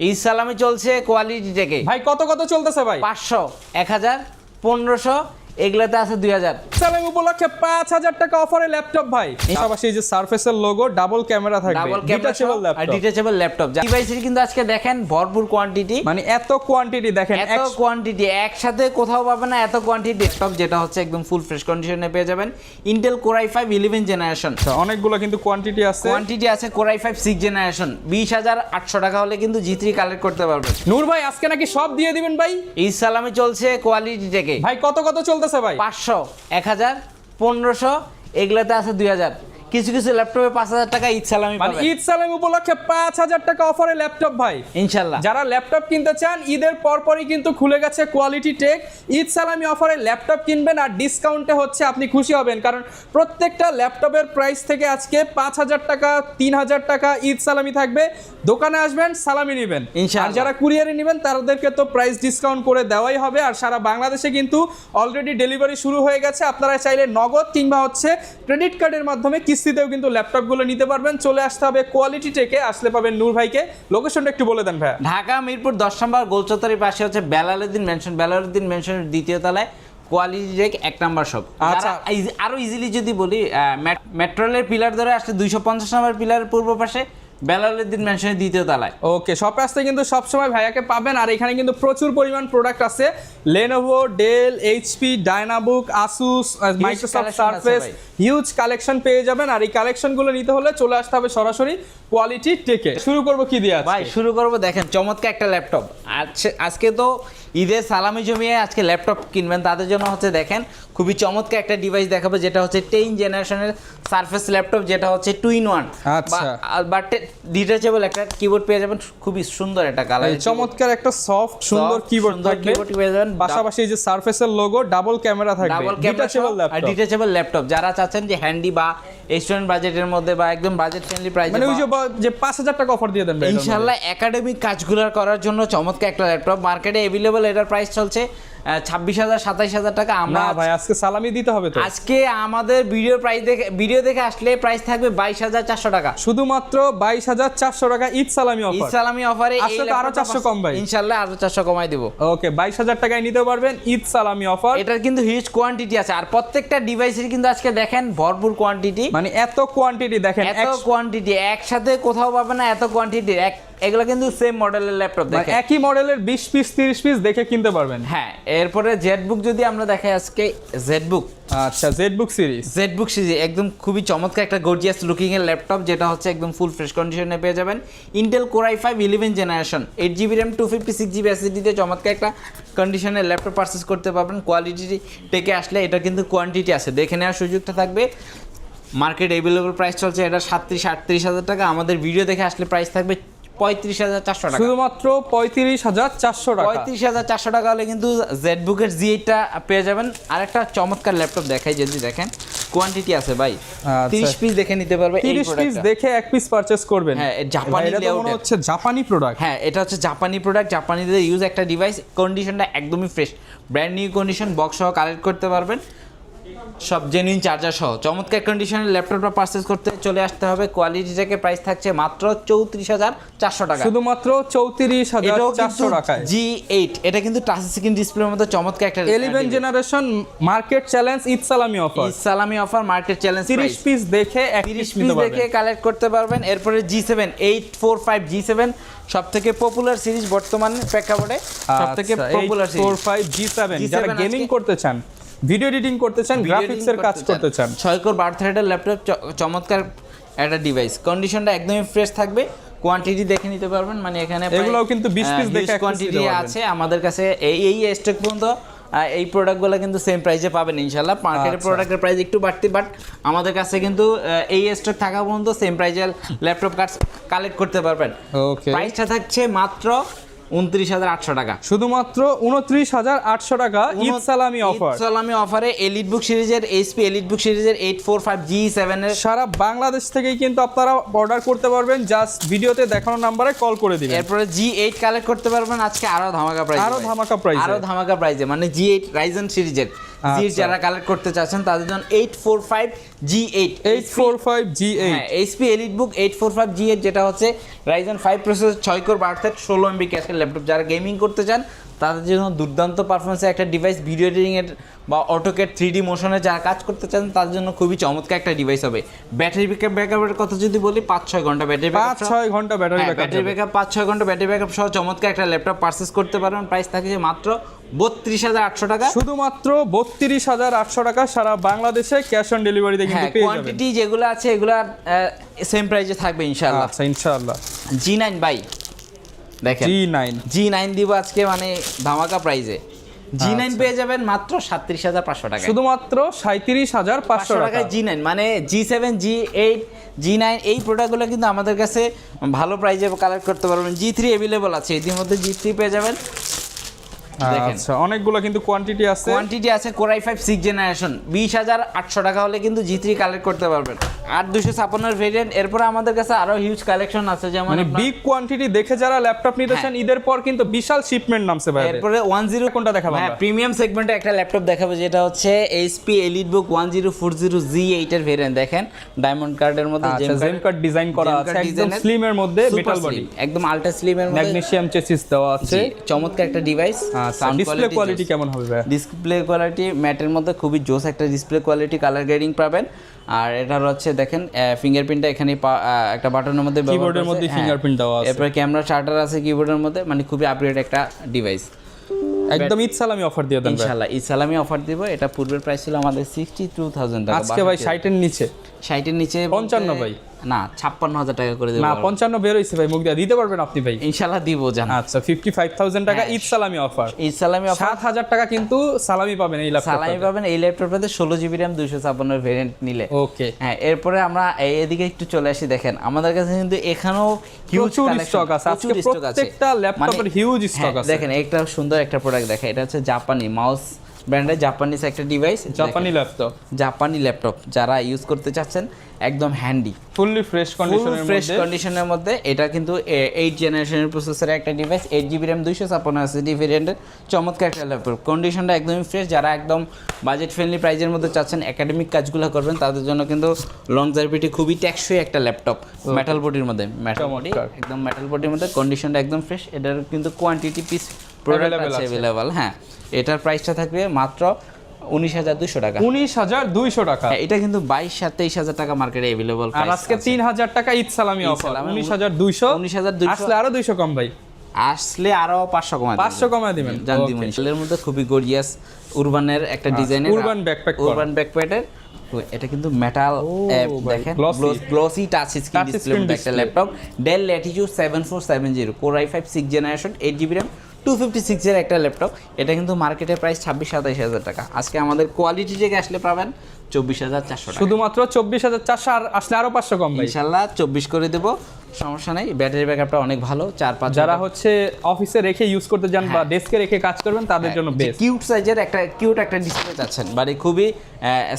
এই সালামি চলছে কোয়ালিটি থেকে ভাই কত কত চলতেছে ভাই? 500 1000 1500 এগুলাতে আছে 2000 সালামি উপলক্ষে 5000 টাকা অফারে ল্যাপটপ ভাই। পাশাপাশি এই যে সারফেসের লোগো, ডাবল ক্যামেরা থাকবে, ডাবল ক্যামেরা ডিটাচেবল আর ল্যাপটপ। ডিটাচেবল ল্যাপটপ ডিভাইসের কিন্তু আজকে দেখেন ভরপুর কোয়ান্টিটি, মানে এত কোয়ান্টিটি দেখেন, এত কোয়ান্টিটি একসাথে কোথাও পাবেন না, এত কোয়ান্টিটি ল্যাপটপ যেটা হচ্ছে একদম ফুল ফ্রেশ কন্ডিশনে পেয়ে যাবেন। ইন্টেল কোর i5 11 জেনারেশন, অনেকগুলো কিন্তু কোয়ান্টিটি আছে। কোয়ান্টিটি আছে কোর i5 6 জেনারেশন। 20800 টাকা হলে কিন্তু G3 কালেক্ট করতে পারবেন। নূর ভাই আজকে নাকি সব দিয়ে দিবেন ভাই? এই সালামি চলছে কোয়ালিটি থেকে ভাই কত কত চলতেছে ভাই? 500 1000 1500 এগুলাতে আছে 2000। কিছু কিছু ল্যাপটপে 5000 টাকা ঈদ সালামি মানে পাবেন ঈদ সালামি উপলক্ষে 5000 টাকা অফারে ল্যাপটপ ভাই ইনশাআল্লাহ। যারা ল্যাপটপ কিনতে চান ঈদের পরপরই কিন্তু খুলে গেছে কোয়ালিটি টেক। ঈদ সালামি অফারে ল্যাপটপ কিনবেন আর ডিসকাউন্টে হচ্ছে আপনি খুশি হবেন, কারণ প্রত্যেকটা ল্যাপটপের প্রাইস থেকে আজকে 5000 টাকা 3000 টাকা ঈদ সালামি থাকবে। দোকানে আসবেন, সালামি নেবেন। আর ইনশাআল্লাহ। যারা কুরিয়ারে নেবেন তাদেরকে তো প্রাইস ডিসকাউন্ট করে দেওয়াই হবে। আর সারা বাংলাদেশে কিন্তু অলরেডি ডেলিভারি শুরু হয়ে গেছে। আপনারা চাইলে নগদ কিংবা হচ্ছে ক্রেডিট কার্ডের মাধ্যমে কিস্তিতেও কিন্তু ল্যাপটপগুলো নিতে পারবেন। চলে আসতে হবে কোয়ালিটি টেকে, আসলে পাবেন নূর ভাইকে। লোকেশনটা একটু বলে দেন ভাই। ঢাকা মিরপুর 10 নম্বর গোলচত্বরের পাশে হচ্ছে বেলালউদ্দিন মেনশন, বেলালউদ্দিন মেনশনের দ্বিতীয় তলায় কোয়ালিটি টেক 1 নম্বর শপ। আচ্ছা। আরো ইজিলি যদি বলি, মেট্রোলের পিলার ধরে আসলে 250 নম্বর পিলারের পূর্ব পাশে বেলালউদ্দিন মেনশনের দ্বিতীয় তলায়। ওকে, শপে আসতে কিন্তু সবসময় ভাইয়াকে পাবেন। আর এখানে কিন্তু প্রচুর পরিমাণ প্রোডাক্ট আছে। Lenovo, Dell, HP, Dynabook, Asus, Microsoft collection আছে সারফেস, ভাই। হিউজ কালেকশন পেয়ে যাবেন। আর এই কালেকশনগুলো নিতে হলে চলে আসতে হবে সরাসরি কোয়ালিটি টেকে। শুরু করব কি দিয়ে আজকে? ভাই শুরু করবো, দেখেন চমৎকার একটা ল্যাপটপ। আজকে তো ঈদের সালামি জমিয়ে আজকে ল্যাপটপ কিনবেন, তাদের জন্য হচ্ছে দেখেন খুবই চমৎকার একটা ডিভাইস দেখাবো, যেটা হচ্ছে 10 জেনারেশনের সারফেস ল্যাপটপ, যেটা হচ্ছে 2-in-1। আচ্ছা। বাট ডিটাচেবল একটা কিবোর্ড পেয়ে যাবেন, খুবই সুন্দর একটা কালার। এই চমৎকার একটা সফট সুন্দর কিবোর্ড থাকবে। পেয়ে যাবেন। পাশাপাশি এই যে সারফেসের লোগো, ডাবল ক্যামেরা থাকবে, ডাবল ক্যামেরা ডিটাচেবল আর ল্যাপটপ। ডিটাচেবল ল্যাপটপ যারা চাচ্ছেন যে হ্যান্ডি বা স্টুডেন্ট বাজেটের মধ্যে বা একদম বাজেট ফ্রেন্ডলি প্রাইসে, মানে ওই যে 5000 টাকা অফার দিয়ে দেন ভাই। ইনশাআল্লাহ একাডেমিক কাজগুলো করার জন্য চমৎকার একটা ল্যাপটপ মার্কেটে अवेलेबल। এটার প্রাইস চলছে 26000 27000 টাকা। আমরা না ভাই আজকে সালামি দিতে হবে তো। আজকে আমাদের ভিডিও দেখে আসলে প্রাইস থাকবে 22400 টাকা, শুধুমাত্র 22400 টাকা ঈদ সালামি ঈদ অফার। সালামি অফারে। আসলে তো আরো 400 কম ভাই। ইনশাআল্লাহ আরো 400 কমাই দেব। ওকে, 22000 টাকায় নিতে পারবেন ঈদ সালামি অফার। এটার কিন্তু হিউজ কোয়ান্টিটি আছে, আর প্রত্যেকটা ডিভাইসের কিন্তু আজকে দেখেন ভরপুর কোয়ান্টিটি, মানে এত কোয়ান্টিটি দেখেন, এত কোয়ান্টিটি একসাথে কোথাও পাবে না, এত কোয়ান্টিটি। এগুলো কিন্তু সেম মডেলের ল্যাপটপ মানে দেখেন, একই মডেলের 20 পিস 30 পিস দেখে কিনতে পারবেন। হ্যাঁ। এরপরে জেটবুক যদি আমরা দেখাই, আজকে জেটবুক, আচ্ছা, জেটবুক সিরিজ। জেটবুক সিরিজ একদম খুবই চমৎকার একটা গর্জিয়াস লুকিং এর ল্যাপটপ, যেটা হচ্ছে একদম ফুল ফ্রেশ কন্ডিশনে পেয়ে যাবেন। Intel core i5 11 generation, 8GB RAM 256GB SSD দিয়ে চমৎকার একটা কন্ডিশনের ল্যাপটপ পারচেস করতে পারবেন। কোয়ালিটি টেকে আসলে এটা কিন্তু কোয়ান্টিটি আছে, দেখে নেওয়ার সুযোগটা থাকবে। মার্কেট অ্যাভেলেবল প্রাইস চলছে এটা 37-38000 টাকা। আমাদের ভিডিও দেখে আসলে প্রাইস থাকবে 35400 টাকা, শুধুমাত্র 35400 টাকা। 35400 টাকা হলে কিন্তু জেটবুকের G8টা পেয়ে যাবেন। আরেকটা চমৎকার ল্যাপটপ দেখাই, যদি দেখেন কোয়ান্টিটি আছে ভাই, 30 পিস দেখে নিতে পারবে। 30 পিস দেখে এক পিস পারচেজ করবেন। হ্যাঁ, জাপানি এটা তো লেআউট, মনে হচ্ছে জাপানি প্রোডাক্ট। হ্যাঁ এটা হচ্ছে জাপানি প্রোডাক্ট, জাপানিদের ইউজ একটা ডিভাইস। কন্ডিশনটা একদমই fresh, brand new condition, box সহ কালেক্ট করতে পারবেন, সব জেনুইন চার্জার সহ চমৎকার কন্ডিশনের ল্যাপটপটা পারচেজ করতে চলে আসতে হবে কোয়ালিটি থেকে। প্রাইস থাকছে মাত্র 34400 টাকা, শুধুমাত্র 34400 টাকায়। G8 এটা কিন্তু টাচ স্ক্রিন ডিসপ্লের মতো চমৎকার একটা 11 জেনারেশন মার্কেট চ্যালেঞ্জ ঈদ সালামি অফার। ঈদ সালামি অফার, মার্কেট চ্যালেঞ্জ 30 পিস দেখে এক পিস 30 পিস নিতে দেখে পারবেন। কালেক্ট করতে পারবেন। এরপরে G7 845 G7 সবথেকে পপুলার সিরিজ বর্তমানে প্রেক্ষাপটে, সবথেকে পপুলার সিরিজ 845 G7 যারা G7 গেমিং আজকে করতে চান, ভিডিও এডিটিং করতে চান, গ্রাফিক্স এর কাজ করতে চান, 6 কোর 12 থ্রেডের ল্যাপটপ, চমৎকার একটা ডিভাইস। কন্ডিশনটা একদমই ফ্রেশ থাকবে, কোয়ান্টিটি দেখে নিতে পারবেন। মানে এখানে এগুলোও কিন্তু 20 পিস দেখে কোয়ান্টিটি আছে আমাদের কাছে। এই স্টক পর্যন্ত এই প্রোডাক্টগুলো কিন্তু সেম প্রাইসে পাবেন ইনশাআল্লাহ। মার্কেটের প্রোডাক্টের প্রাইস একটু বাড়তি, বাট আমাদের কাছে কিন্তু এই স্টক থাকা পর্যন্ত সেম প্রাইসের ল্যাপটপ কালেক্ট করতে পারবেন। ওকে, প্রাইসটা থাকছে মাত্র 29800 টাকা, শুধুমাত্র 29800 টাকা ঈদ সালামি অফার। ঈদ সালামি অফারে এলিটবুক সিরিজের, এইচপি এলিটবুক সিরিজের 845 G7 এর সারা বাংলাদেশ থেকেই কিন্তু আপনারা অর্ডার করতে পারবেন, জাস্ট ভিডিওতে দেখানো নম্বরে কল করে দিবেন। এরপরে G8 কালেক্ট করতে পারবেন আজকে আরো ধামাকা প্রাইসে, আরো ধামাকা প্রাইসে, আরো ধামাকা প্রাইসে। মানে G8 রাইজেন সিরিজের জি যারা কালেক্ট করতে চাচ্ছেন তাদের জন্য 845G8 845G8 হ্যাঁ এইচপি এলিটবুক 845G8 যেটা হচ্ছে Ryzen 5 প্রসেসর 6 কোর বার্থেট 16 MB ক্যাশের ল্যাপটপ যারা গেমিং করতে চান তাদের জন্য দুর্দান্ত পারফরমেন্সের একটা ডিভাইস, ভিডিও এডিটিং এর বা অটোক্যাড 3D মোশনে যারা কাজ করতে চান তাদের জন্য খুবই চমৎকার একটা ডিভাইস হবে। ব্যাটারি ব্যাকআপের কথা যদি বলি 5-6 ঘন্টা ব্যাটারি ব্যাকআপ, 5-6 ঘন্টা ব্যাটারি ব্যাকআপ 5-6 ঘন্টা ব্যাটারি ব্যাকআপ সহ চমৎকার একটা ল্যাপটপ পারচেজ করতে পারবেন। প্রাইস থাকে মাত্র 32,800 টাকা, শুধুমাত্র 32,800 টাকা সারা বাংলাদেশে ক্যাশ অন ডেলিভারিতে কিন্তু পেয়ে যাবেন। কোয়ান্টিটি যেগুলো আছে এগুলা সেম প্রাইসে থাকবে ইনশাআল্লাহ। আচ্ছা ইনশাআল্লাহ। G9 ভাই দেখেন G9 দিব আজকে মানে ধামাকা প্রাইজে। G9 পেয়ে যাবেন মাত্র 37,500 টাকা, শুধুমাত্র 37,500 টাকা G9 মানে G7 G8 G9 এই প্রোডাক্টগুলো কিন্তু আমাদের কাছে ভালো প্রাইজে কালেক্ট করতে পারবেন। G3 अवेलेबल আছে, ইতিমধ্যে G3 পেয়ে যাবেন। আচ্ছা অনেকগুলো কিন্তু কোয়ান্টিটি আছে Core i5 6th জেনারেশন 20,800 টাকা হলে কিন্তু G3 কালেক্ট করতে পারবেন। 8256 এর ভেরিয়েন্ট, এরপর আমাদের কাছে আরো হিউজ কালেকশন আছে, যেমন মানে বিগ কোয়ান্টিটি দেখে যারা ল্যাপটপ নিতে চান ঈদের পর কিন্তু বিশাল শিপমেন্ট নামছে ভাই। এরপরে 10 কোনটা দেখাবো? হ্যাঁ প্রিমিয়াম সেগমেন্টে একটা ল্যাপটপ দেখাবো যেটা হচ্ছে HP EliteBook 1040G8 এর ভেরিয়েন্ট। দেখেন ডায়মন্ড কার্ডের মধ্যে জেম কার্ড ডিজাইন করা আছে, একদম স্লিম এর মধ্যে মেটাল বডি, একদম আলট্রা স্লিম এর মধ্যে ম্যাগনেসিয়াম চেসিস দেওয়া আছে। চমৎকার একটা ডিভাইস। সাউন্ড ডিসপ্লে কোয়ালিটি কেমন হবে ভাই? ডিসপ্লে কোয়ালিটি ম্যাটের মধ্যে খুবই জোস একটা ডিসপ্লে কোয়ালিটি, কালার গ্রেডিং পাবেন। আর এটা হচ্ছে দেখেন ফিঙ্গারপ্রিন্টটা এখানে একটা বাটনের মধ্যে, কিবোর্ডের মধ্যে ফিঙ্গারপ্রিন্ট দেওয়া আছে, এরপর ক্যামেরা চার্টার আছে কিবোর্ডের মধ্যে, মানে খুবই আপগ্রেড একটা ডিভাইস। একদম ঈদ সালামি অফার দিয়ে দেন ইনশাআল্লাহ ঈদ সালামি অফার দিব। এটা পূর্বের প্রাইস ছিল আমাদের 62,000 টাকা, আজকে ভাই 60 এর নিচে 60 এর নিচে 55 ভাই না 56,000 টাকা করে দেব না 55 বের হইছে ভাই, মুখ দিয়ে দিতে পারবেন আপনি ভাই? ইনশাআল্লাহ দিব জান। আচ্ছা 55,000 টাকা ঈদ সালামি অফার, ঈদ সালামি অফার 7,000 টাকা কিন্তু সালামি পাবেন এই ল্যাপটপে, সালামি পাবেন এই ল্যাপটপটাতে 16GB RAM 256 এর ভেরিয়েন্ট নিলে। ওকে হ্যাঁ এরপরে আমরা এদিকে একটু চলে আসি। দেখেন আমাদের কাছে কিন্তু এখানেও হিউজ স্টক আছে, আজকে প্রত্যেকটা ল্যাপটপের হিউজ স্টক আছে। দেখেন একটা সুন্দর একটা প্রোডাক্ট দেখেন, এটা হচ্ছে জাপানি মাউস ব্র্যান্ডের জাপানিজ একটা ডিভাইস, জাপানি ল্যাপটপ যারা ইউজ করতে চাচ্ছেন একদম হ্যান্ডি, ফুললি ফ্রেশ কন্ডিশনের মধ্যে। এটা কিন্তু 8 জেনারেশনের প্রসেসরের একটা ডিভাইস, 8GB RAM 256 ভেরিয়েন্টের চমৎকার একটা ল্যাপটপ। কন্ডিশনটা একদমই ফ্রেশ। যারা একদম বাজেট ফ্রেন্ডলি প্রাইজের মধ্যে চাচ্ছেন একাডেমিক কাজগুলো করবেন তাদের জন্য কিন্তু লংজারভিটি খুবই টেকসই একটা ল্যাপটপ, মেটাল বডির মধ্যে, মেটাল বডি একদম মেটাল বডির মধ্যে, কন্ডিশনটা একদম ফ্রেশ। এটার কিন্তু কোয়ান্টিটি পিস প্রোডাক্ট আছে अवेलेबल। হ্যাঁ এটার প্রাইসটা থাকবে মাত্র 19,200 টাকা, 19,200 টাকা। এটা কিন্তু 22,000-23,000 টাকা মার্কেটে अवेलेबल আর আজকে 3,000 টাকা ঈদ সালামি অফার, 19,200 আসলে আরো 200 কম ভাই, আসলে আরো 500 কমায় দিবেন জান দিবেন। এর মধ্যে খুবই গর্জিয়াস উরবানের একটা ডিজাইনের উরবান ব্যাকপ্যাকের, এটা কিন্তু মেটাল দেখেন গ্লসি টাচ স্ক্রিন ডিসপ্লে একটা laptop, del Latitude 7470 Core i5 6th generation 8GB RAM 256 এর একটা ল্যাপটপ। এটা কিন্তু মার্কেটের প্রাইস 26-27,000 টাকা, আজকে আমাদের কোয়ালিটি থেকে আসলে পাবেন 24,400 টাকা, শুধুমাত্র 24,400। আর আসলে আরো 500 কম ভাই, ইনশাআল্লাহ 24 করে দেব, সমস্যা নাই। ব্যাটারি ব্যাকআপটা অনেক ভালো, 4-5 যারা হচ্ছে অফিসে রেখে ইউজ করতে যান বা ডেস্কে রেখে কাজ করবেন তাদের জন্য বেস্ট। কিউট সাইজের একটা ডিসপ্লে চাচ্ছেন, মানে খুবই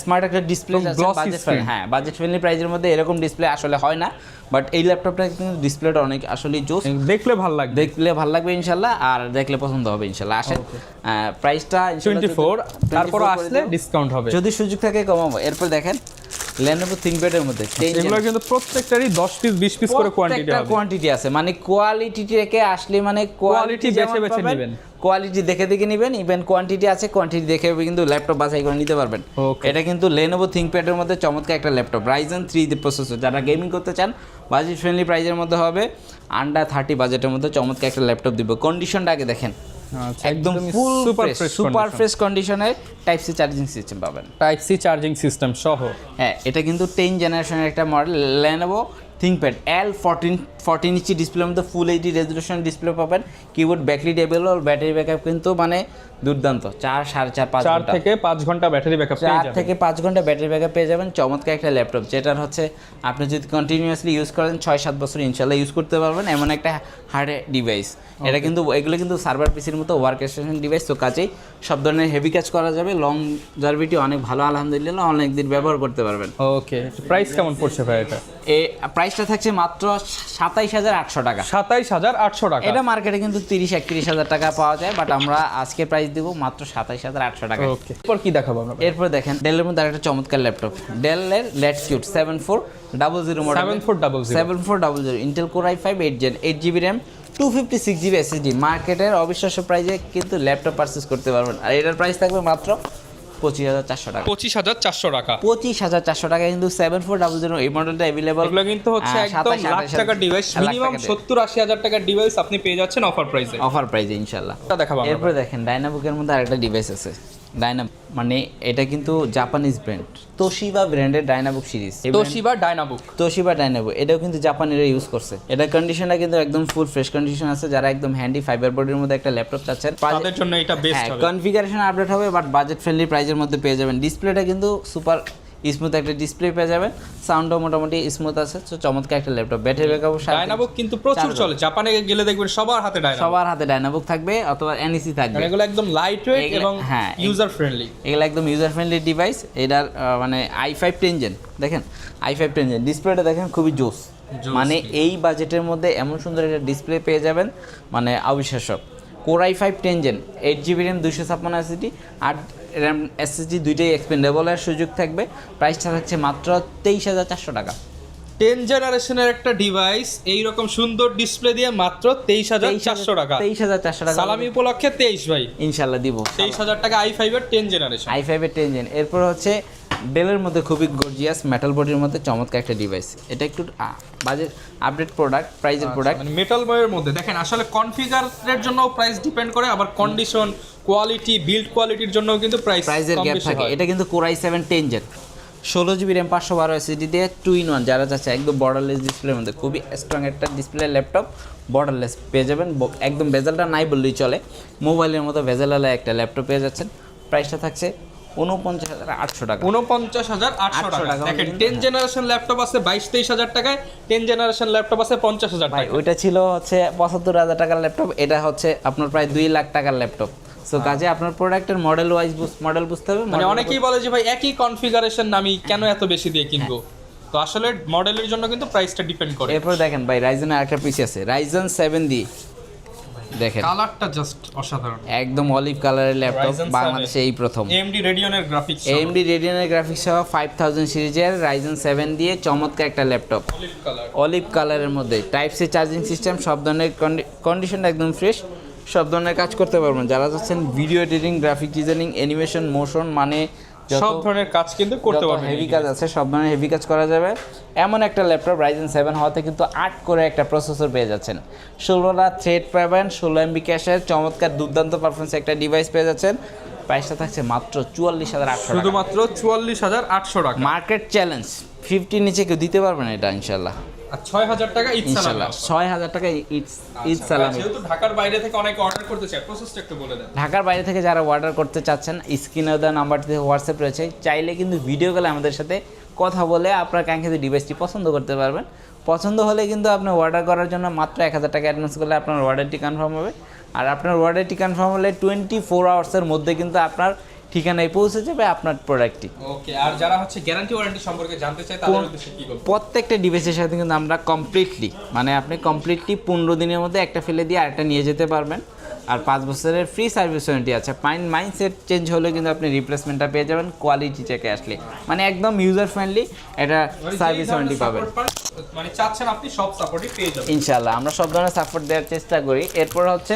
স্মার্ট একটা ডিসপ্লে চাচ্ছেন, বাজেট ফ্রেন্ডলি প্রাইজের মধ্যে এরকম ডিসপ্লে আসলে হয় না, বাট এই ল্যাপটপটা কিন্তু ডিসপ্লেটা অনেক আসলে জোস, দেখলে ভালো লাগবে ইনশাআল্লাহ, আর দেখলে পছন্দ হবে ইনশাআল্লাহ। আসেন প্রাইসটা 24, তারপর আসলে ডিসকাউন্ট হবে, যদি সুযোগ থাকে কমাবো। এরপর দেখেন Lenovo ThinkPad এর মধ্যে এগুলো কিন্তু প্রত্যেকটারই 10 পিস 20 পিস করে কোয়ান্টিটি আছে, মানে কোয়ালিটি থেকে আসলে মানে কোয়ালিটি বেছে নেবেন, কোয়ালিটি দেখে নিবেন, ইভেন কোয়ান্টিটি আছে, কোয়ান্টিটি দেখে কিন্তু ল্যাপটপ বাছাই করে নিতে পারবেন। এটা কিন্তু Lenovo ThinkPad এর মধ্যে চমৎকার একটা ল্যাপটপ, Ryzen 3 প্রসেসর, যারা গেমিং করতে চান বাজেট ফ্রেন্ডলি প্রাইজের মধ্যে হবে, আন্ডার 30 বাজেটের মধ্যে চমৎকার একটা ল্যাপটপ দিব। কন্ডিশনটা আগে দেখেন, একদম সুপার ফ্রেশ কন্ডিশনে টাইপ সি চার্জিং সিস্টেম পাবেন, টাইপ সি চার্জিং সিস্টেম সহ। হ্যাঁ এটা কিন্তু 10 জেনারেশনের একটা মডেল Lenovo ThinkPad L14 ইঞ্চি ডিসপ্লের মধ্যে ফুল এইচডি রেজলিউশন ডিসপ্লে পাবেন, keyboard backlit available, battery backup কিন্তু মানে দুর্দান্ত, 4 থেকে 5 ঘন্টা ব্যাটারি ব্যাকআপ পেয়ে যাবেন, 4 থেকে 5 ঘন্টা ব্যাটারি ব্যাকআপ পেয়ে যাবেন। চমৎকার একটা ল্যাপটপ, যেটার হচ্ছে আপনি যদি কন্টিনিউয়াসলি ইউজ করেন 6-7 বছর ইনশাআল্লাহ ইউজ করতে পারবেন, এমন একটা হার্ড ডিভাইস। এটা কিন্তু এগুলো কিন্তু সার্ভার পিসির মতো ওয়ার্ক স্টেশন ডিভাইস, তো কাজেই সব ধরনের হেভি কাজ করা যাবে, লং জার্ভিটি অনেক ভালো, আলহামদুলিল্লাহ অনেক দিন ব্যবহার করতে পারবেন। ওকে প্রাইস কেমন পড়ছে ভাই এটা? প্রাইস প্রাইসটা থাকছে মাত্র 27,800 টাকা। 27,800 টাকা। এটা মার্কেটে কিন্তু 30-31,000 টাকা পাওয়া যায়, বাট আমরা আজকে প্রাইস দিব মাত্র 27,800 টাকা। ওকে, এরপর কি দেখাবো আমরা? এরপর দেখেন ডেলের মধ্যে আরেকটা চমৎকার ল্যাপটপ, ডেলের latitude 7400 model. 7400 Intel core i5 8 gen, 8GB RAM, 256GB SSD। মার্কেটের অবিশ্বাস্য প্রাইসে কিন্তু ল্যাপটপ পারচেজ করতে পারবেন, আর এটার প্রাইস থাকবে মাত্র 25,400 টাকা। 25,400 টাকা। 25,400 টাকা কিন্তু 7400 এই মডেলটা अवेलेबल। এগুলো কিন্তু হচ্ছে একদম লাখ টাকার ডিভাইস, মিনিমাম 70-80 হাজার টাকার ডিভাইস আপনি পেয়ে যাচ্ছেন অফার প্রাইসে। অফার প্রাইসে ইনশাআল্লাহ। এটা দেখাবো আমরা। এরপর দেখেন ডাইনাবুকের মধ্যে আরেকটা ডিভাইস আছে, মানে এটা কিন্তু জাপানিজ ব্র্যান্ড, তোশিবা ব্র্যান্ডের ডাইনাবুক সিরিজ। তোশিবা ডাইনাবুক, এটাও কিন্তু জাপানিরা ইউজ করছে। এটা কন্ডিশনটা কিন্তু একদম ফুল ফ্রেশ কন্ডিশন আছে। যারা একদম হ্যান্ডি ফাইবার বডির মধ্যে একটা ল্যাপটপ চাচ্ছেন তাদের জন্য এটা বেস্ট হবে। কনফিগারেশন আপডেট হবে, বাট বাজেট ফ্রেন্ডলি প্রাইসের মধ্যে পেয়ে যাবেন। ডিসপ্লেটা কিন্তু সুপার স্মুথ একটা ডিসপ্লে পেয়ে যাবেন, সাউন্ডও মোটামুটি স্মুথ আছে। তো চমৎকার একটা ল্যাপটপ। ব্যাটারি ব্যাকআপ ডাইনাবুক কিন্তু প্রচুর চলে, জাপানে গেলে দেখবেন সবার হাতে ডাইনাবুক থাকবে অথবা এনইসি থাকবে। এগুলো একদম লাইট ওয়েট এবং ইউজার ফ্রেন্ডলি। এগুলো একদম ইউজার ফ্রেন্ডলি ডিভাইস। এটার মানে i5 10 জেন, দেখেন i5 10 জেন ডিসপ্লেটা দেখেন খুবই জোস। মানে এই বাজেটের মধ্যে এমন সুন্দর একটা ডিসপ্লে পেয়ে যাবেন, মানে অবিশ্বাস্য। Core i5 10 gen, 8GB RAM, 256 SSD, 8 RAM SSD দুইটাই এক্সপেন্ডেবল এর সুযোগ থাকবে। প্রাইসটা থাকছে মাত্র 23,400 টাকা। 10 জেনারেশনের একটা ডিভাইস এইরকম সুন্দর ডিসপ্লে দিয়ে মাত্র 23,400 টাকা। 23,400 টাকা সালামি উপলক্ষে 23 ভাই ইনশাআল্লাহ দিব। 23,000 টাকা i5 এর 10 জেনারেশন। i5 এর 10 জেন। এরপর হচ্ছে ডেলের মধ্যে খুবই গর্জিয়াস মেটাল বডির মধ্যে চমৎকার একটা ডিভাইস। এটা একটু বাজেট আপডেট প্রোডাক্ট, প্রাইজের প্রোডাক্ট। মানে মেটাল বয়ের মধ্যে দেখেন আসলে কনফিগারের জন্য প্রাইস ডিপেন্ড করে, আবার কন্ডিশন, কোয়ালিটি, বিল্ড কোয়ালিটির জন্য কিন্তু প্রাইসের গ্যাপ থাকে। এটা কিন্তু core i7 10 gen, 16GB RAM, 512 SSD দিয়ে 2-in-1। যারা চাচ্ছে একদম বর্ডারলেস ডিসপ্লের মধ্যে খুবই স্ট্রং একটা ডিসপ্লে ল্যাপটপ, বর্ডারলেস পেয়ে যাবেন। একদম বেজেলটা নাই বললেই চলে, মোবাইলের মতো বেজেলালা একটা ল্যাপটপ পেয়ে যাচ্ছেন। প্রাইসটা থাকছে 49,800 টাকা। 49,800 টাকা। দেখেন 10 জেনারেশন ল্যাপটপ আছে 22-23 হাজার টাকায়, 10 জেনারেশন ল্যাপটপ আছে 50,000 টাকা। ওইটা ছিল হচ্ছে 75,000 টাকার ল্যাপটপ, এটা হচ্ছে আপনার প্রায় 2 লাখ টাকার ল্যাপটপ। সো কাজে আপনার প্রোডাক্টের মডেল ওয়াইজ মডেল বুঝতে হবে। মানে অনেকেই বলে যে ভাই একই কনফিগারেশন আমি কেন এত বেশি দিয়ে কিনবো, তো আসলে মডেলের জন্য কিন্তু প্রাইসটা ডিপেন্ড করে। এরপর দেখেন ভাই রাইজেনের আরেকটা পিসি আছে, রাইজেন 7 দিয়ে দেখেন কালারটা জাস্ট অসাধারণ, একদম অলিভ কালারের ল্যাপটপ, বাংলাদেশে এই প্রথম। AMD রেডিয়নের গ্রাফিক্স, AMD রেডিয়নের গ্রাফিক্স সহ 5000 সিরিজের রাইজেন 7 দিয়ে চমৎকার একটা ল্যাপটপ, অলিভ কালারের মধ্যে। টাইপ সি চার্জিং সিস্টেম, সব ধরনের কন্ডিশনটা একদম ফ্রেশ, সব ধরনের কাজ করতে পারবেন। যারা চাচ্ছেন video editing, graphic designing, animation, motion, মানে সব ধরনের কাজ কিন্তু করতে পারবেন। হেভি কাজ আছে, সব ধরনের হেভি কাজ করা যাবে এমন একটা ল্যাপটপ। রাইজেন 7 হওয়াতে কিন্তু 8 করে একটা প্রসেসর পেয়ে যাচ্ছেন, 16টা থ্রেড পাবেন, 16 MB ক্যাশের চমৎকার দুর্দান্ত পারফরমেন্স একটা ডিভাইস পেয়ে যাচ্ছেন। প্রাইসটা থাকছে মাত্র 44,800 টাকা। শুধুমাত্র 44,800 টাকা। মার্কেট চ্যালেঞ্জ 50 নিচে কেউ দিতে পারবেন এটা ইনশাআল্লাহ। আর 6,000 টাকা ইনশাআল্লাহ 6,000 টাকা ঈদ সালামি। যেহেতু ঢাকার বাইরে থেকে অনেকে অর্ডার করতে চায়, প্রসেসটা একটু বলে দেন। ঢাকার বাইরে থেকে যারা অর্ডার করতে চাচ্ছেন, স্ক্রিনে দেওয়া নাম্বারটিতে হোয়াটসঅ্যাপ রয়েছে, চাইলে কিন্তু ভিডিও কলে আমাদের সাথে কথা বলে আপনার কাঙ্ক্ষিত ডিভাইসটি পছন্দ করতে পারবেন। পছন্দ হলে কিন্তু আপনি অর্ডার করার জন্য মাত্র 1,000 টাকা অ্যাডভান্স করলে আপনার অর্ডারটি কনফার্ম হবে। আর আপনার অর্ডারটি কনফার্ম হলে 24 আওয়ার্সের মধ্যে কিন্তু আপনার ঠিকানায় পৌঁছে যাবে আপনার প্রোডাক্টটি। ওকে, আর যারা হচ্ছে গ্যারান্টি ওয়ারেন্টি সম্পর্কে জানতে চায় তাদের উদ্দেশ্যে কি বলবো? প্রত্যেকটা ডিভাইসের সাথে কিন্তু আমরা কমপ্লিটলি, মানে আপনি কমপ্লিটলি 15 দিনের মধ্যে একটা ফেলে দিয়ে আরেকটা নিয়ে যেতে পারবেন। আর 5 বছরের ফ্রি সার্ভিস ওয়ারেন্টি আছে। মাইন্ডসেট চেঞ্জ হলে কিন্তু আপনি রিপ্লেসমেন্টটা পেয়ে যাবেন কোয়ালিটি চেকে আসলে, মানে একদম ইউজার ফ্রেন্ডলি এটা সার্ভিস ওয়ারেন্টি পাবেন। মানে চাচ্ছেন আপনি সব সাপোর্টই পেয়ে যাবেন ইনশাআল্লাহ, আমরা সব ধরনের সাপোর্ট দেওয়ার চেষ্টা করি। এরপর হচ্ছে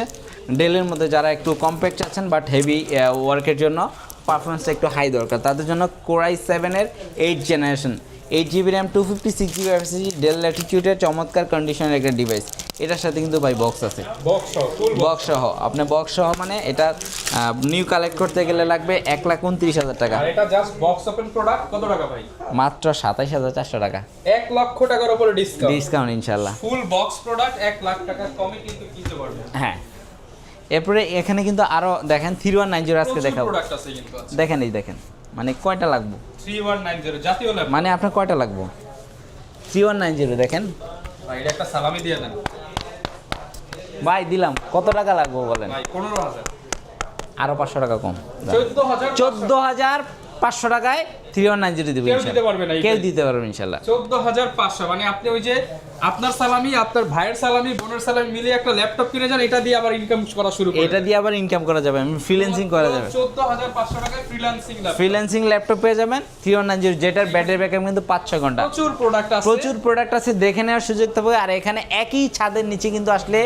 ডেলের মধ্যে যারা একটু কম্প্যাক্ট চাচ্ছেন বাট হেভি ওয়ার্কের জন্য পারফরমেন্সটা একটু হাই দরকার, তাদের জন্য কোর i7 এর 8 generation, 8GB RAM, 256GB SSD, Dell ল্যাটিটিউডের চমৎকার কন্ডিশনের একটা ডিভাইস। এটার সাথে কিন্তু ভাই বক্স আছে, বক্স সহ। আপনি বক্স সহ মানে এটা নিউ কালেক্ট করতে গেলে লাগবে 1,29,000 টাকা। আর এটা জাস্ট বক্স ওপেন প্রোডাক্ট কত টাকা ভাই? মাত্র 27,400 টাকা। 1 লক্ষ টাকার উপরে ডিসকাউন্ট ইনশাআল্লাহ। ফুল বক্স প্রোডাক্ট 1 লাখ টাকা কমে কিন্তু কিনতে পারবেন। হ্যাঁ, এরপরে এখানে কিন্তু আরো দেখেন 3190 আজকে দেখাবো। প্রোডাক্ট আছে কিন্তু আছে। দেখেন এই দেখেন, মানে কয়টা লাগবে? 3190 জাতীয় ল্যাপটপ। মানে আপনার কয়টা লাগবে? 3190 দেখেন ভাই, এটা একটা সালামি দিয়ে দেন ভাই। দিলাম। কত টাকা লাগবে বলেন? ভাই 15,000। আরো 500 টাকা কম। 14,000। 14,500 টাকায় 3190 দিব কেউ ইনশাআল্লাহ। দিতে পারবে না এই কেউ price? দিতে পারবে ইনশাআল্লাহ। 14500 মানে আপনি ওই যে আপনার সালামি, আপনার ভাইয়ের সালামি, বোনের সালামি মিলিয়ে একটা ল্যাপটপ কিনে যান, এটা দিয়ে আবার ইনকাম করা শুরু করবেন। এটা দিয়ে আবার ইনকাম করা যাবে, আমি ফ্রিল্যান্সিং করা যাবে। 14500 টাকায় ফ্রিল্যান্সিং ল্যাপটপ, ফ্রিল্যান্সিং ল্যাপটপ পেয়ে যাবেন 3190, যেটার ব্যাটারি ব্যাকআপ কিন্তু 5-6 ঘন্টা। প্রচুর প্রোডাক্ট আছে, প্রচুর প্রোডাক্ট আছে, দেখে নেওয়ার সুযোগ থাকবে। আর এখানে একই ছাদের নিচে কিন্তু আসলে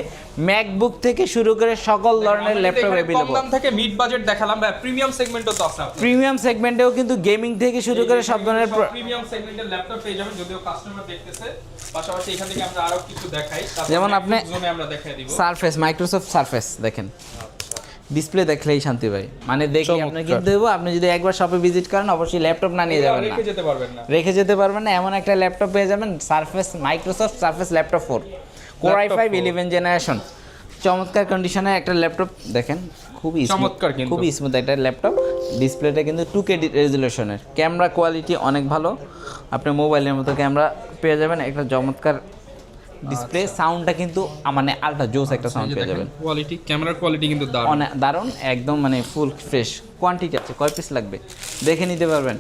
ম্যাকবুক থেকে শুরু করে সকল ধরনের ল্যাপটপ কম अवेलेबल। দাম থেকে মিড বাজেট দেখালাম, বা প্রিমিয়াম সেগমেন্টও তো আছে আপনার। প্রিমিয়াম সেগমেন্টেও কিন্তু গেমিং থেকে শুরু করে সব ধরনের প্রিমিয়াম সেগমেন্টের ল্যাপটপ পেয়ে যাবেন, যদিও কাস্টমার দেখতেছে। পাশাপাশি এখান থেকে আমরা আরো কিছু দেখাই, যেমন আপনি জোনে আমরা দেখাই দিব। সারফেস, মাইক্রোসফট সারফেস দেখেন, ডিসপ্লে দেখলেই শান্তি ভাই, মানে দেখি আপনার কিনতে দেবো। আপনি যদি একবার শপে ভিজিট করেন অবশ্যই ল্যাপটপ না নিয়ে যাবেন না, রেখে যেতে পারবেন না। রেখে যেতে পারবেন না, এমন একটা ল্যাপটপ পেয়ে যাবেন surface, Microsoft surface laptop 4 core i5 11 generation. চমৎকার কন্ডিশনের একটা ল্যাপটপ দেখেন, খুবই চমৎকার কিন্তু। খুবই স্মুথ একটা ল্যাপটপ। ডিসপ্লেটা কিন্তু 2K রেজুলেশনের, ক্যামেরা কোয়ালিটি অনেক ভালো, আপনি মোবাইলের মতো ক্যামেরা পেয়ে যাবেন। একটা চমৎকার ডিসপ্লে, সাউন্ডটা কিন্তু মানে আলট্রা জোস একটা সাউন্ড পেয়ে যাবেন। কোয়ালিটি, ক্যামেরার কোয়ালিটি কিন্তু দারুণ। অনেক দারুণ, একদম মানে ফুল ফ্রেশ। কোয়ান্টিটি আছে, কয় পিস লাগবে দেখে নিতে পারবেন।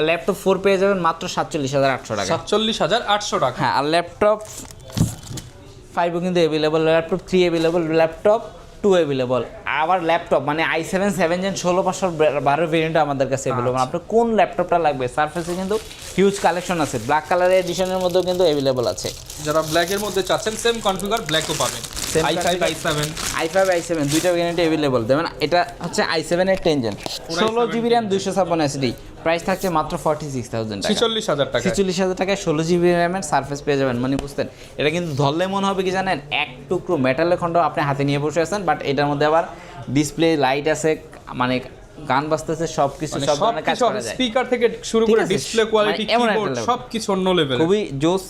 ল্যাপটপ 4 পেয়ে যাবেন মাত্র 47,800 টাকা। 47,800 টাকা। হ্যাঁ, আর ল্যাপটপ 5ও কিন্তু available, laptop 3 available, laptop 2 available. আবার ল্যাপটপ মানে i7 7 Gen 16512 ভেরিয়েন্ট আমাদের কাছে অ্যাভেলেবল। আপনার কোন ল্যাপটপটা লাগবে, সারফেসে কিন্তু হিউজ কালেকশন আছে, ব্ল্যাক কালারের এডিশনের মধ্যেও কিন্তু অ্যাভেলেবল আছে। যারা ব্ল্যাকের মধ্যে চাচ্ছেন সেম কনফিগার ব্ল্যাকও পাবেন। Same i5 configure। i7 i5 i7 দুইটা ভেরিয়েন্ট অ্যাভেলেবল। দেখবেন এটা হচ্ছে i7 এর 10 Gen 16GB RAM 256 SSD, price থাকছে মাত্র 46,000 টাকা। 46,000 টাকা। 46,000 টাকায় 16GB RAM এর সারফেস পেয়ে যাবেন। মানে বুঝতেন, এটা কিন্তু ধরলে মনে হবে কি জানেন, এক টুকরো মেটালের খণ্ড আপনি হাতে নিয়ে বসে আছেন, বাট এটার মধ্যে আবার ডিসপ্লে, লাইট আছে, মানে গান বাজতেছে, সবকিছু সব ধরনের কাজ করা যায়। স্পিকার থেকে শুরু করে ঠিক আছে, ডিসপ্লে কোয়ালিটি, মানে এমন একটা কিবোর্ড level। সবকিছু অন্য লেভেল। খুবই জোস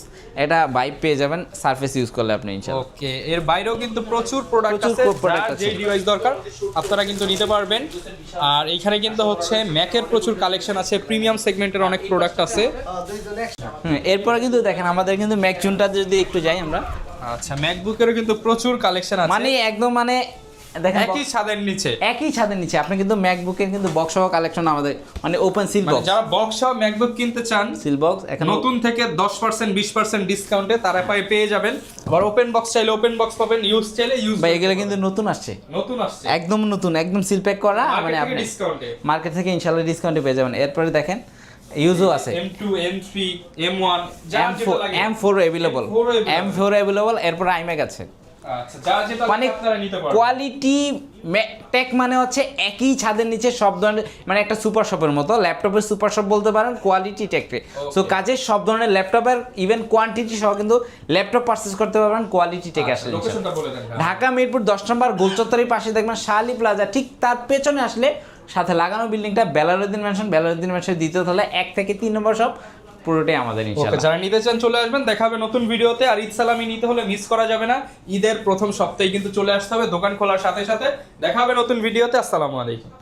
এটা ভাইব পেয়ে যাবেন সারফেস ইউজ করলে আপনি ইনশাআল্লাহ। ওকে, এর বাইরেও কিন্তু প্রচুর প্রোডাক্ট প্রচুর আছে, product যার আছে। যে ডিভাইস দরকার আপনারা কিন্তু নিতে পারবেন। আর এইখানে কিন্তু হচ্ছে ম্যাকের প্রচুর কালেকশন আছে, প্রিমিয়াম সেগমেন্টের অনেক প্রোডাক্ট আছে। এরপরে কিন্তু দেখেন আমাদের কিন্তু ম্যাকচুনটা যদি একটু যাই আমরা, আচ্ছা, ম্যাকবুকেরও কিন্তু প্রচুর কালেকশন আছে, মানে একদম মানে দেখেন একই ছাদের নিচে। একই ছাদের নিচে আপনি কিন্তু ম্যাকবুকের কিন্তু বক্স সহ কালেকশন আমাদের, মানে ওপেন সিল মানে বক্স, যারা বক্স সহ ম্যাকবুক কিনতে চান সিল বক্স এখন নতুন থেকে 10% 20% ডিসকাউন্টে তারা পেয়ে যাবেন। আবার ওপেন বক্স চাইলে ওপেন বক্স পাবেন, ইউজ চাইলে ইউজ। ভাই এগুলো কিন্তু নতুন আসছে, নতুন আসছে একদম নতুন, একদম সিল প্যাক করা, মানে মার্কেট থেকে আপনি ডিসকাউন্টে। মার্কেট থেকে ইনশাআল্লাহ ডিসকাউন্টে পেয়ে যাবেন। এরপরে দেখেন ইউজও আছে, M2 M3 M1 যার যেটা লাগে, M4 অ্যাভেলেবল, M4 অ্যাভেলেবল। এরপর iMac আছে, আচ্ছা যার যেটা মানে লাগে আপনারা নিতে পারবেন। কোয়ালিটি টেক মানে হচ্ছে একই ছাদের নিচে সব ধরনের, মানে একটা সুপার শপের মতো, ল্যাপটপের সুপার শপ বলতে পারেন কোয়ালিটি টেককে। সো কাজের সব ধরনের ল্যাপটপের ইভেন কোয়ান্টিটি সহ কিন্তু ল্যাপটপ পারচেজ করতে পারবেন কোয়ালিটি টেক আসলে। লোকেশনটা বলে দেন। ঢাকা মিরপুর 10 নম্বর গোলচত্বরের পাশে দেখবেন শালি প্লাজা, ঠিক তার পেছনে আসলে সাথে লাগানো বিল্ডিংটা বেলালুদ্দিন ম্যানশন, বেলালুদ্দিন ম্যানশন দ্বিতীয় তলায় 1 থেকে 3 নম্বর শপ, পুরোটাই আমাদের ওকে, ইনশাআল্লাহ। যারা নিতে চান চলে আসবেন, দেখা হবে নতুন ভিডিওতে। আর ঈদ সালামি নিতে হলে মিস করা যাবে না, ঈদের প্রথম সপ্তাহে কিন্তু চলে আসতে হবে, দোকান খোলার সাথে সাথে। দেখা হবে নতুন ভিডিওতে। আসসালামু আলাইকুম।